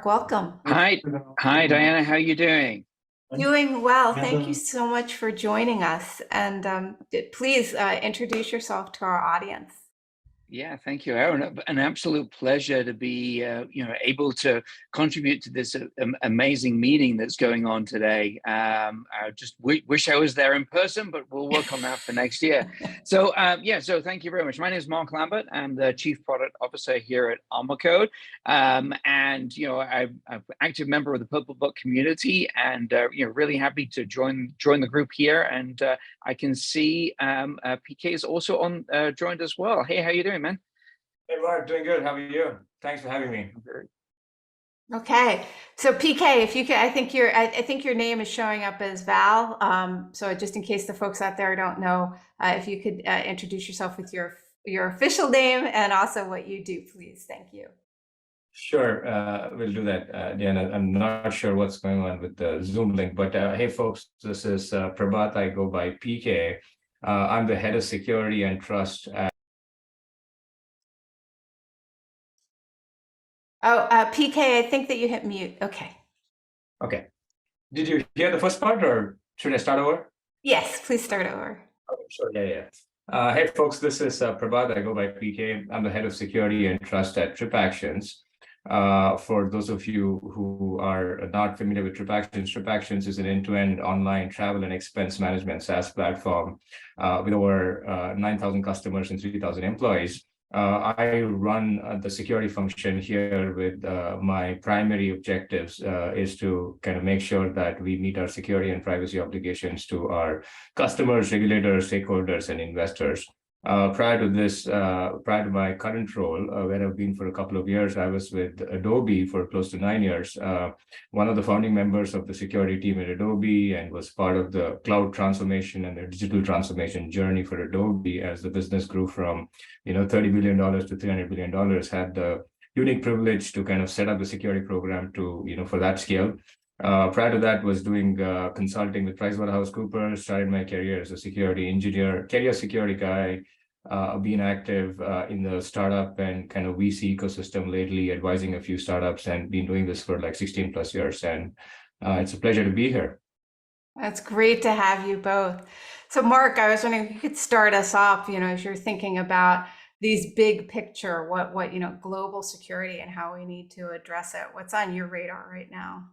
Mark. Welcome. Hi, Diana. How are you doing? Doing well. Thank you so much for joining us. And please introduce yourself to our audience. Yeah, thank you, Aaron. An absolute pleasure to be, able to contribute to this amazing meeting that's going on today. I just wish I was there in person, but we'll work on that for next year. So, so thank you very much. My name is Mark Lambert. I'm the Chief Product Officer here at 𝗕𝗿𝗄𝗿. I'm an active member of the Purple Book community, and really happy to join the group here. And I can see PK is also on joined as well. Hey, how you doing, man? Hey, Mark, doing good. How are you? Thanks for having me. Okay, so PK, if you could, I think your name is showing up as Val. So just in case the folks out there don't know, if you could introduce yourself with your official name and also what you do, please. Thank you. Sure, we'll do that, Diana. I'm not sure what's going on with the Zoom link, but hey, folks, this is Prabhath. I go by PK. I'm the head of security and trust at PK, I think that you hit mute. Okay. Okay. Did you hear the first part, or should I start over? Yes, please start over. Okay, sure. Yeah. Hey, folks, this is Prabhath. I go by PK. I'm the head of security and trust at TripActions. For those of you who are not familiar with TripActions is an end-to-end online travel and expense management SaaS platform with over 9,000 customers and 3,000 employees. I run the security function here with my primary objectives is to kind of make sure that we meet our security and privacy obligations to our customers, regulators, stakeholders, and investors. Prior to my current role, where I've been for a couple of years, I was with Adobe for close to 9 years, one of the founding members of the security team at Adobe, and was part of the cloud transformation and the digital transformation journey for Adobe as the business grew from $30 billion to $300 billion. Had the unique privilege to kind of set up the security program to for that scale. Prior to that, was doing consulting with PricewaterhouseCoopers. Started my career as a security engineer, career security guy. Being active in the startup and kind of VC ecosystem lately, advising a few startups, and been doing this for like 16 plus years. And it's a pleasure to be here. That's great to have you both. So Mark, I was wondering if you could start us off, as you're thinking about these big picture, what global security and how we need to address it. What's on your radar right now?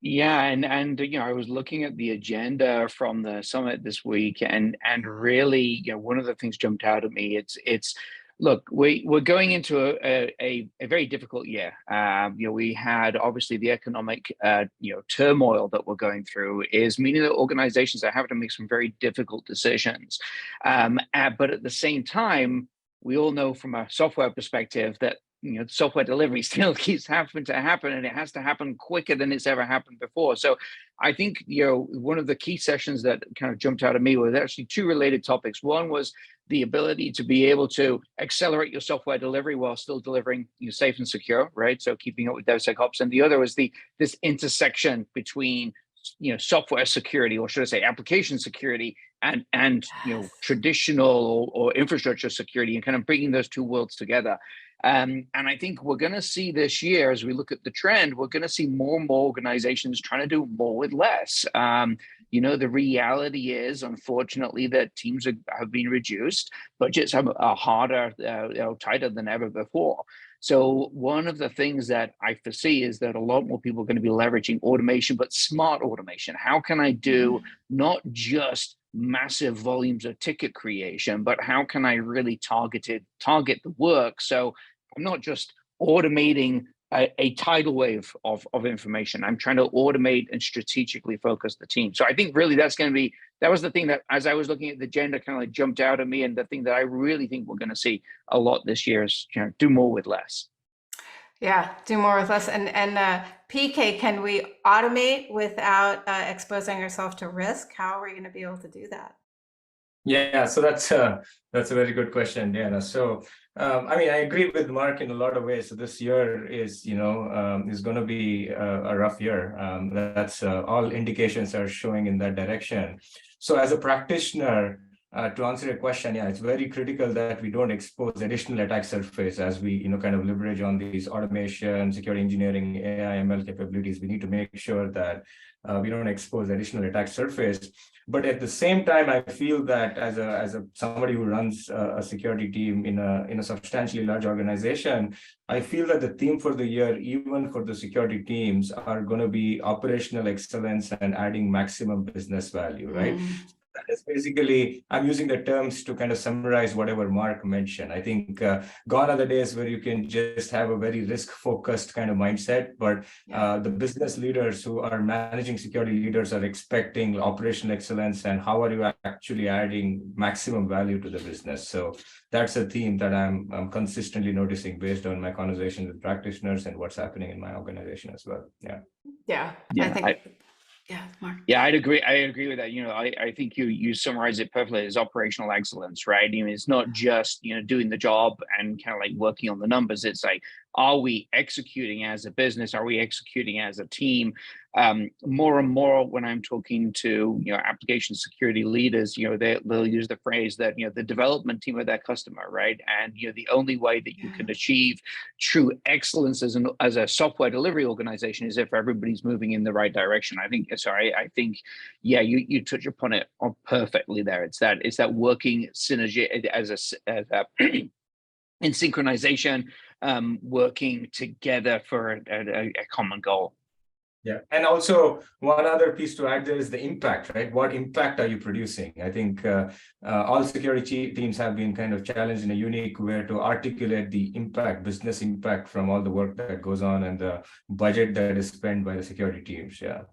Yeah, and I was looking at the agenda from the summit this week, and really, one of the things jumped out at me. It's look, we're going into a very difficult year. We had obviously the economic turmoil that we're going through is meaning that organizations are having to make some very difficult decisions. But at the same time, we all know from a software perspective that software delivery still keeps having to happen, and it has to happen quicker than it's ever happened before. So I think, one of the key sessions that kind of jumped out at me was actually two related topics. One was the ability to be able to accelerate your software delivery while still delivering safe and secure, right? So keeping up with DevSecOps. And the other was this intersection between software security, or should I say application security, and traditional or infrastructure security, and kind of bringing those two worlds together. And I think we're going to see this year, as we look at the trend, we're going to see more and more organizations trying to do more with less. The reality is, unfortunately, that teams have been reduced. Budgets are harder, tighter than ever before. So one of the things that I foresee is that a lot more people are going to be leveraging automation, but smart automation. How can I do not just massive volumes of ticket creation, but how can I really target the work? So I'm not just automating a tidal wave of information. I'm trying to automate and strategically focus the team. So I think really that was the thing that, as I was looking at the agenda, kind of like jumped out at me. And the thing that I really think we're going to see a lot this year is do more with less. Yeah, do more with less. And PK, can we automate without exposing ourselves to risk? How are we going to be able to do that? Yeah, so that's a very good question, Diana. So I agree with Mark in a lot of ways. So this year is going to be a rough year. That's all indications are showing in that direction. So as a practitioner, to answer your question, yeah, it's very critical that we don't expose additional attack surface as we, kind of leverage on these automation, security engineering, AI, ML capabilities. We need to make sure that we don't expose additional attack surface. But at the same time, I feel that as a somebody who runs a security team in a substantially large organization, I feel that the theme for the year, even for the security teams, are going to be operational excellence and adding maximum business value, right? That is basically, I'm using the terms to kind of summarize whatever Mark mentioned. I think gone are the days where you can just have a very risk-focused kind of mindset, but the business leaders who are managing security leaders are expecting operational excellence and how are you actually adding maximum value to the business. So that's a theme that I'm consistently noticing based on my conversations with practitioners and what's happening in my organization as well. Yeah, I think. Mark. Yeah, I'd agree. I agree with that. I think you summarize it perfectly as operational excellence, right? It's not just, doing the job and kind of like working on the numbers. It's like, are we executing as a business? Are we executing as a team? More and more when I'm talking to, application security leaders, they'll use the phrase that, the development team of their customer, right? And, the only way that you can achieve true excellence as a software delivery organization is if everybody's moving in the right direction. I think, you touch upon it perfectly there. It's that working synergy as in synchronization, working together for a common goal. Yeah, and also one other piece to add there is the impact, right? What impact are you producing? I think all security teams have been kind of challenged in a unique way to articulate the impact, business impact from all the work that goes on and the budget that is spent by the security teams. Yeah.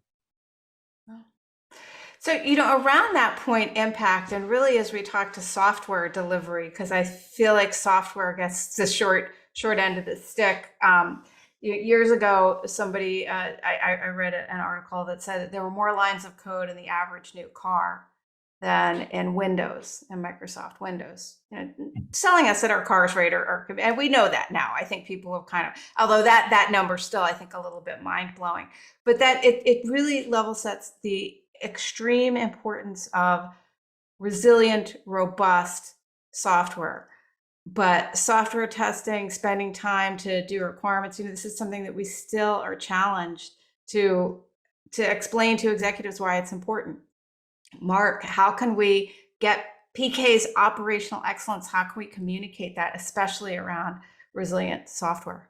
So, around that point, impact, and really as we talk to software delivery, because I feel like software gets the short end of the stick. Years ago, somebody, I read an article that said that there were more lines of code in the average new car than in Windows and Microsoft Windows, selling us that our cars rate and we know that now. I think people have kind of, although that number's still, I think, a little bit mind blowing, but that it really level sets the extreme importance of resilient, robust software. But software testing, spending time to do requirements, this is something that we still are challenged to explain to executives why it's important. Mark, how can we get PK's operational excellence? How can we communicate that, especially around resilient software?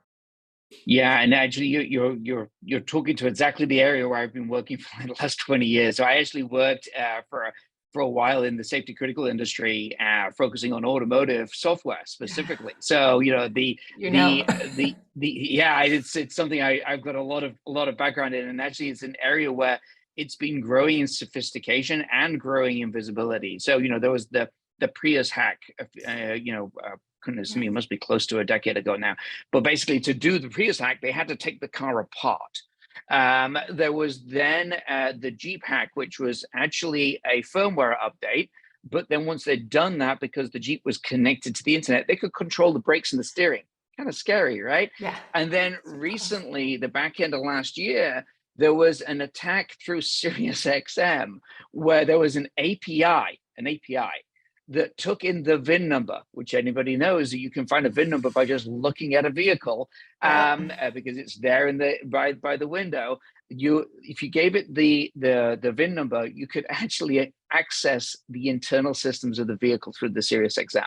Yeah, and actually, you're talking to exactly the area where I've been working for the last 20 years. So I actually worked for a while in the safety critical industry, focusing on automotive software specifically. So it's something I've got a lot of background in, and actually it's an area where it's been growing in sophistication and growing in visibility. So there was the Prius hack, goodness me, it must be close to a decade ago now. But basically, to do the Prius hack, they had to take the car apart. There was then the Jeep hack, which was actually a firmware update. But then once they'd done that, because the Jeep was connected to the internet, they could control the brakes and the steering. Kind of scary, right? Yeah. And then recently, the back end of last year, there was an attack through SiriusXM where there was an API that took in the VIN number, which anybody knows that you can find a VIN number by just looking at a vehicle, because it's there in by the window. If you gave it the VIN number, you could actually access the internal systems of the vehicle through the SiriusXM.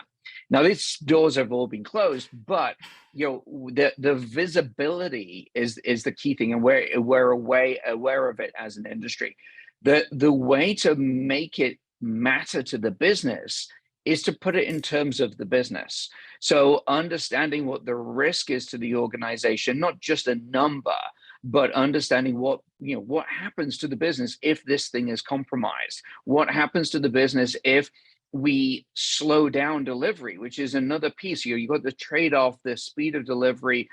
Now, these doors have all been closed, but the visibility is the key thing, and we're aware of it as an industry. The way to make it matter to the business is to put it in terms of the business. So understanding what the risk is to the organization, not just a number, but understanding what happens to the business if this thing is compromised. What happens to the business if we slow down delivery, which is another piece. You got the trade-off, the speed of delivery,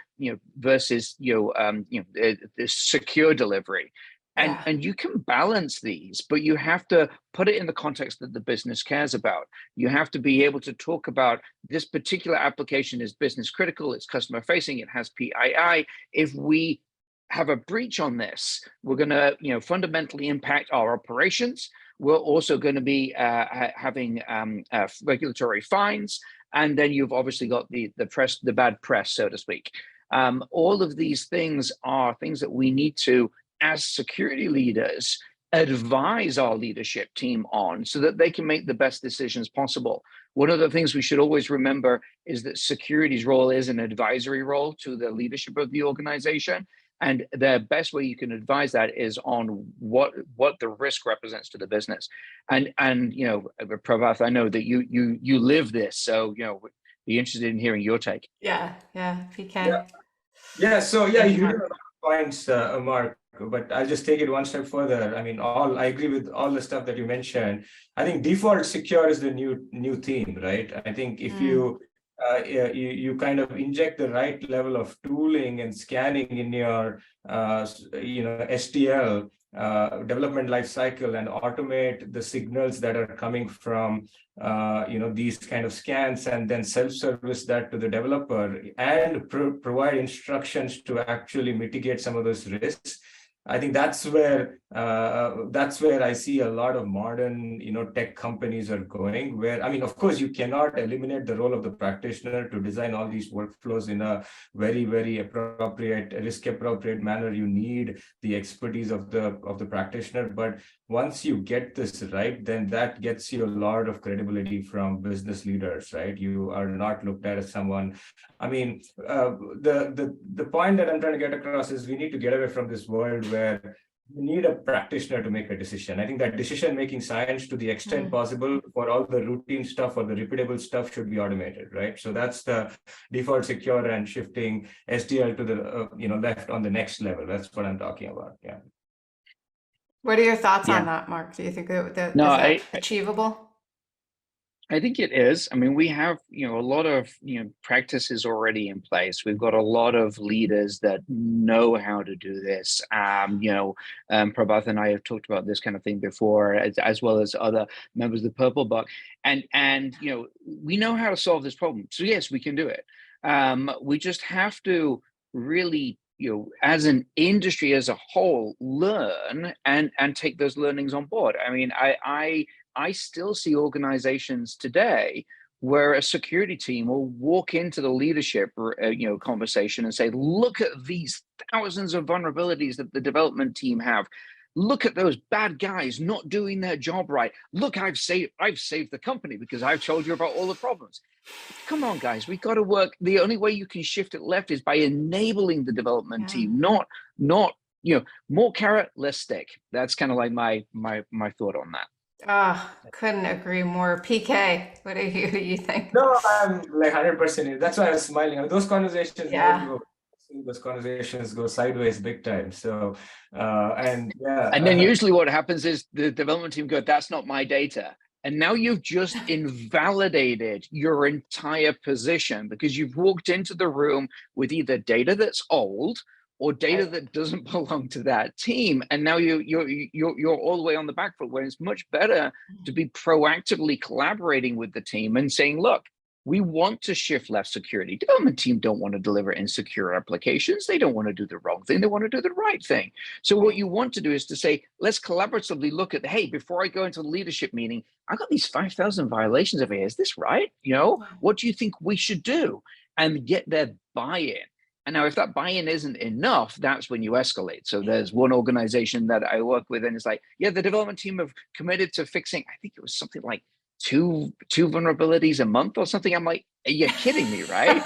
versus the secure delivery. And you can balance these, but you have to put it in the context that the business cares about. You have to be able to talk about this particular application is business critical, it's customer facing, it has PII. If we have a breach on this, we're going to fundamentally impact our operations, we're also going to be having regulatory fines, and then you've obviously got the bad press, so to speak. All of these things are things that we need to, as security leaders, advise our leadership team on so that they can make the best decisions possible. One of the things we should always remember is that security's role is an advisory role to the leadership of the organization. And the best way you can advise that is on what the risk represents to the business. And you know, Prabhath, I know that you live this, so you know, be interested in hearing your take. Yeah, PK. Yeah. So yeah, you have a lot of points, Mark. But I'll just take it one step further. I mean, I agree with all the stuff that you mentioned. I think default secure is the new theme, right? I think if you kind of inject the right level of tooling and scanning in your STL development life cycle and automate the signals that are coming from these kind of scans, and then self-service that to the developer and provide instructions to actually mitigate some of those risks. I think that's where I see a lot of modern, tech companies are going. Where, I mean, of course, you cannot eliminate the role of the practitioner to design all these workflows in a very, very appropriate, risk-appropriate manner. You need the expertise of the practitioner. But once you get this right, then that gets you a lot of credibility from business leaders, right? You are not looked at as someone. I mean, the point that I'm trying to get across is we need to get away from this world where you need a practitioner to make a decision. I think that decision-making science, to the extent possible, for all the routine stuff or the repeatable stuff, should be automated, right? So that's the default secure and shifting STL to the left on the next level. That's what I'm talking about. Yeah. What are your thoughts on that, Mark? Do you think that is that achievable? I think it is. I mean, we have, a lot of, practices already in place. We've got a lot of leaders that know how to do this. Prabhath and I have talked about this kind of thing before, as well as other members of the Purple Book. And we know how to solve this problem. So yes, we can do it. We just have to really, as an industry as a whole, learn and take those learnings on board. I mean, I still see organizations today where a security team will walk into the leadership, conversation and say, look at these thousands of vulnerabilities that the development team have. Look at those bad guys not doing their job right. Look, I've saved the company because I've told you about all the problems. Come on, guys, we got to work. The only way you can shift it left is by enabling the development team, not more carrot, less stick. That's kind of like my thought on that. Couldn't agree more. PK, what do you think? No, I'm like 100%. That's why I was smiling. I mean, those conversations, those conversations go sideways big time. So, and then usually what happens is the development team go, that's not my data. And now you've just invalidated your entire position because you've walked into the room with either data that's old or data that doesn't belong to that team, and now you're all the way on the back foot. Where it's much better to be proactively collaborating with the team and saying, "Look, we want to shift left security. Development team don't want to deliver insecure applications. They don't want to do the wrong thing. They want to do the right thing." So what you want to do is to say, let's collaboratively look at, hey, before I go into the leadership meeting, I got these 5,000 violations over here. Is this right? What do you think we should do? And get their buy-in. And now if that buy-in isn't enough, that's when you escalate. So there's one organization that I work with, and it's like, yeah, the development team have committed to fixing, I think it was something like two vulnerabilities a month or something. I'm like, are you kidding me, right?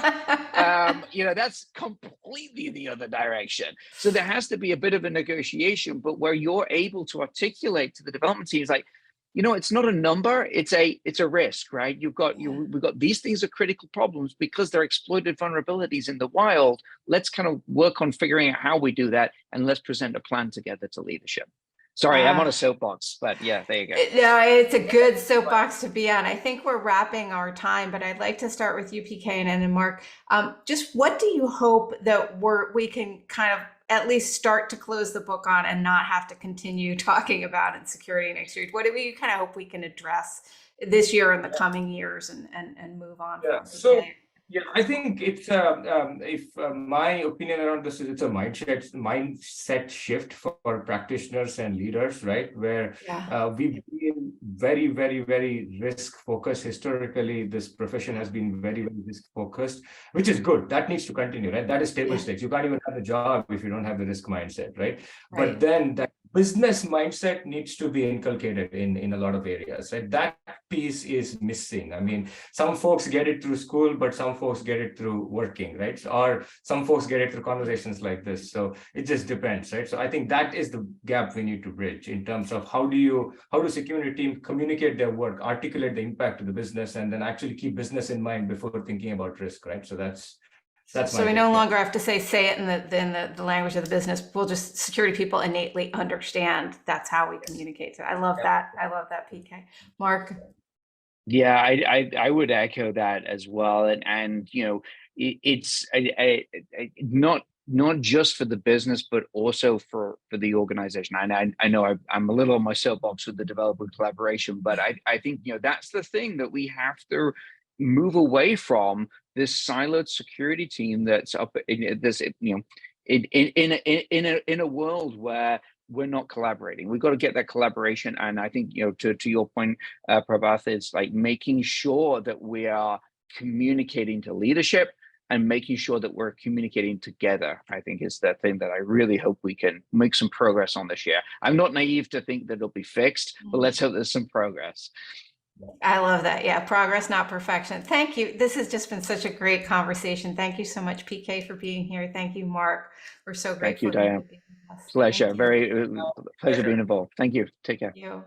That's completely the other direction. So there has to be a bit of a negotiation, but where you're able to articulate to the development teams, like, it's not a number, it's a risk, right? We've got these things are critical problems because they're exploited vulnerabilities in the wild. Let's kind of work on figuring out how we do that, and let's present a plan together to leadership. Sorry, I'm on a soapbox, but yeah, there you go. No, it's a good soapbox to be on. I think we're wrapping our time, but I'd like to start with you, PK, and then Mark. Just what do you hope that we can kind of at least start to close the book on and not have to continue talking about in security next year? What do we kind of hope we can address this year and the coming years and move on? Yeah. So Yeah, I think it's my opinion around this is it's a mindset shift for practitioners and leaders, right? Where we've been very, very, very risk focused. Historically, this profession has been very, very risk focused, which is good. That needs to continue, right? That is table stakes. You can't even have a job if you don't have the risk mindset, right? But then that business mindset needs to be inculcated in a lot of areas, right? That piece is missing. I mean, some folks get it through school, but some folks get it through working, right? Or some folks get it through conversations like this. So it just depends, right? So I think that is the gap we need to bridge in terms of how do security team communicate their work, articulate the impact to the business, and then actually keep business in mind before thinking about risk, right? So that's so we no longer have to say it in the language of the business. We'll just, security people innately understand that's how we communicate. So I love that. I love that, PK. Mark. Yeah, I would echo that as well. And you know, it's not just for the business, but also for the organization. And I know I'm a little on my soapbox with the developer collaboration, but I think, you know, that's the thing that we have to move away from, this siloed security team that's up in this, you know, in a world where we're not collaborating. We've got to get that collaboration. And I think, you know, to your point, Prabhath, it's like making sure that we are communicating to leadership and making sure that we're communicating together, I think, is the thing that I really hope we can make some progress on this year. I'm not naive to think that it'll be fixed, but let's hope there's some progress. I love that. Yeah, progress, not perfection. Thank you. This has just been such a great conversation. Thank you so much, PK, for being here. Thank you, Mark. We're so grateful. Thank you, Diane. Pleasure. Very pleasure being involved. Thank you. Take care. Thank you.